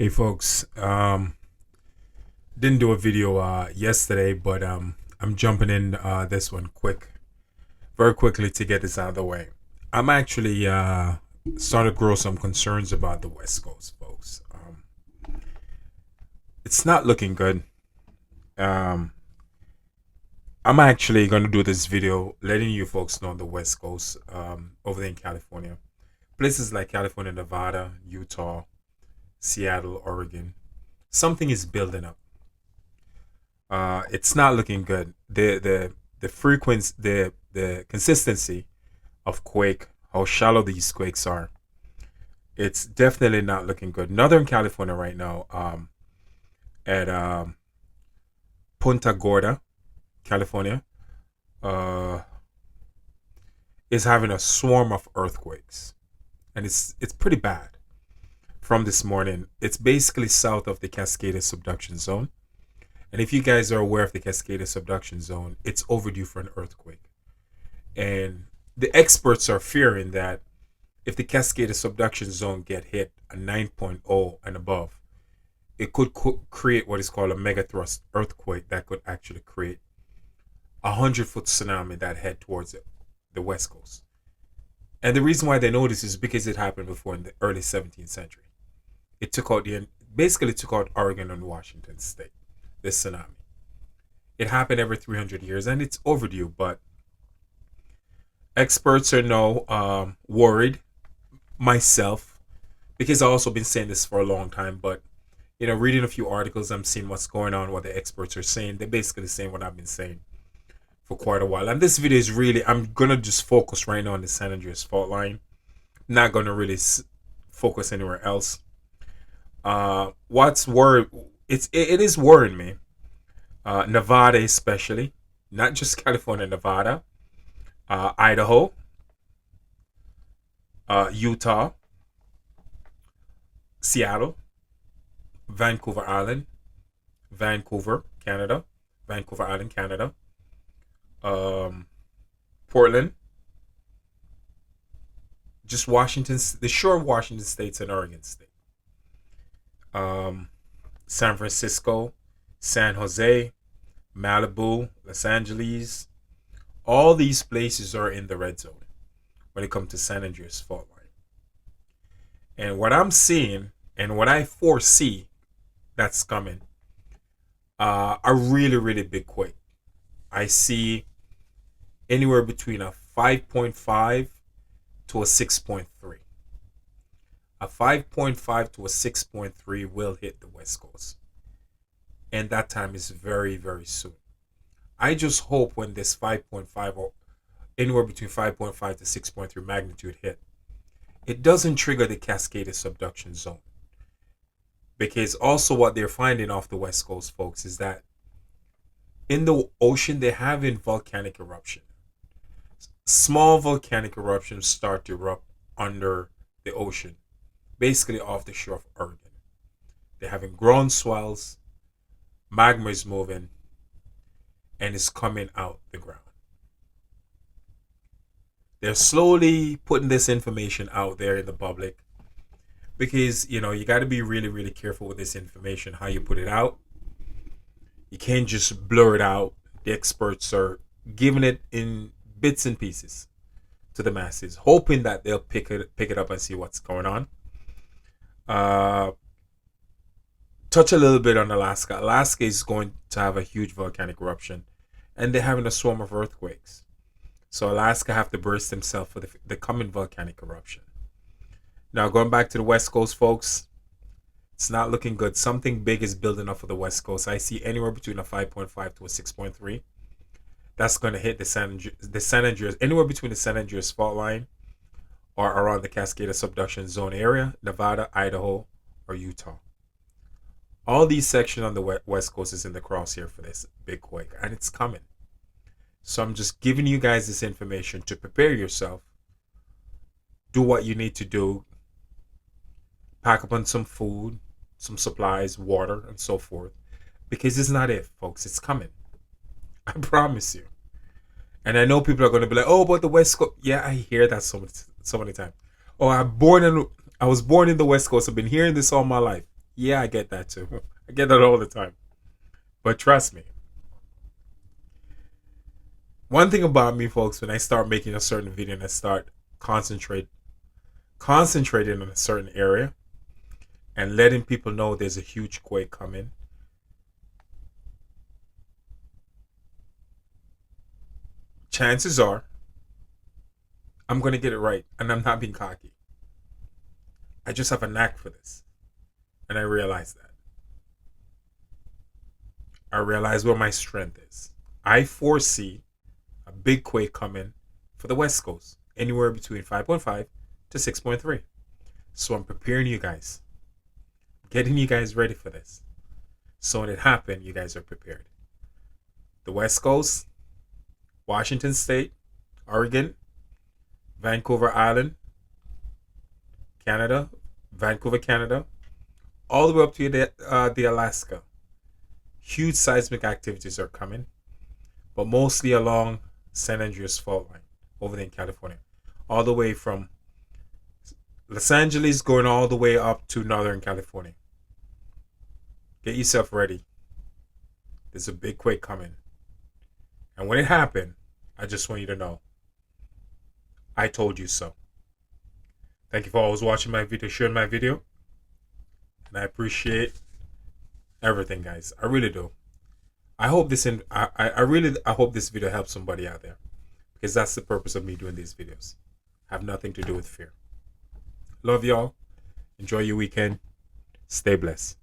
Hey folks, didn't do a video yesterday, but I'm jumping in this one very quickly to get this out of the way. I'm actually starting to grow some concerns about the West Coast, folks. It's not looking good. Um, I'm actually going to do this video letting you folks know the West Coast over there in California. Places like California, Nevada, Utah, Seattle, Oregon. Something is building up. It's not looking good. The frequency, the consistency of quake, how shallow these quakes are, it's definitely not looking good. Northern California right now, at Punta Gorda, California, uh, is having a swarm of earthquakes, and it's pretty bad. From this morning, it's basically south of the Cascade subduction zone. And if you guys are aware of the Cascade subduction zone, it's overdue for an earthquake. And the experts are fearing that if the Cascade subduction zone get hit a 9.0 and above, it could create what is called a megathrust earthquake that could actually create a 100-foot tsunami that head towards the west coast. And the reason why they know this is because it happened before in the early 17th century. It took out the basically took out Oregon and Washington State. This tsunami. It happened every 300 years, and it's overdue. But experts are now worried. Myself, because I've also been saying this for a long time. But reading a few articles, I'm seeing what's going on, what the experts are saying. They're basically saying what I've been saying for quite a while. And this video is really, I'm gonna just focus right now on the San Andreas fault line. Not gonna really focus anywhere else. What's worried? It is worrying me. Nevada especially, not just California, Nevada, Idaho, Utah, Seattle, Vancouver Island, Vancouver, Canada, Vancouver Island, Canada, um, Portland, just Washington, the shore of Washington States and Oregon State, um, San Francisco, San Jose, Malibu, Los Angeles. All these places are in the red zone when it comes to San Andreas fault line. And what I'm seeing and what I foresee that's coming, a really, really big quake. I see anywhere between a 5.5 to a 6.3. A 5.5 to a 6.3 will hit the West Coast. And that time is very, very soon. I just hope when this 5.5 or anywhere between 5.5 to 6.3 magnitude hit, it doesn't trigger the Cascade subduction zone. Because also what they're finding off the West Coast, folks, is that in the ocean, they're having volcanic eruption. Small volcanic eruptions start to erupt under the ocean, basically off the shore of Oregon. They're having ground swells, magma is moving, and it's coming out the ground. They're slowly putting this information out there in the public because you got to be really, really careful with this information, how you put it out. You can't just blur it out. The experts are giving it in bits and pieces to the masses, hoping that they'll pick it up and see what's going on. Uh, Touch a little bit on Alaska. Alaska is going to have a huge volcanic eruption, and they're having a swarm of earthquakes. So Alaska have to brace themselves for the coming volcanic eruption. Now going back to the West Coast, folks, it's not looking good. Something big is building up for the West Coast. I see anywhere between a 5.5 to a 6.3. That's going to hit the San Andreas, anywhere between the San Andreas fault line or around the Cascade subduction zone area, Nevada, Idaho, or Utah. All these sections on the West Coast is in the crosshair for this big quake, and it's coming. So I'm just giving you guys this information to prepare yourself. Do what you need to do. Pack up on some food, some supplies, water, and so forth. Because it's not it, folks. It's coming. I promise you. And I know people are going to be like, "Oh, but the West Coast." Yeah, I hear that so many times. Oh, I was born in the West Coast. I've been hearing this all my life. Yeah, I get that too. I get that all the time. But trust me, one thing about me, folks, when I start making a certain video and I start concentrate concentrating on a certain area and letting people know there's a huge quake coming, chances are I'm gonna get it right, and I'm not being cocky. I just have a knack for this, and I realize that. I realize where my strength is. I foresee a big quake coming for the West Coast, anywhere between 5.5 to 6.3. So I'm preparing you guys, getting you guys ready for this. So when it happens, you guys are prepared. The West Coast, Washington State, Oregon, Vancouver Island, Canada, Vancouver, Canada, all the way up to the Alaska. Huge seismic activities are coming, but mostly along San Andreas fault line over there in California, all the way from Los Angeles going all the way up to Northern California. Get yourself ready. There's a big quake coming. And when it happened, I just want you to know, I told you so. Thank you for always watching my video, sharing my video. And I appreciate everything, guys. I really do. I hope I hope this video helps somebody out there, because that's the purpose of me doing these videos. Have nothing to do with fear. Love y'all. Enjoy your weekend. Stay blessed.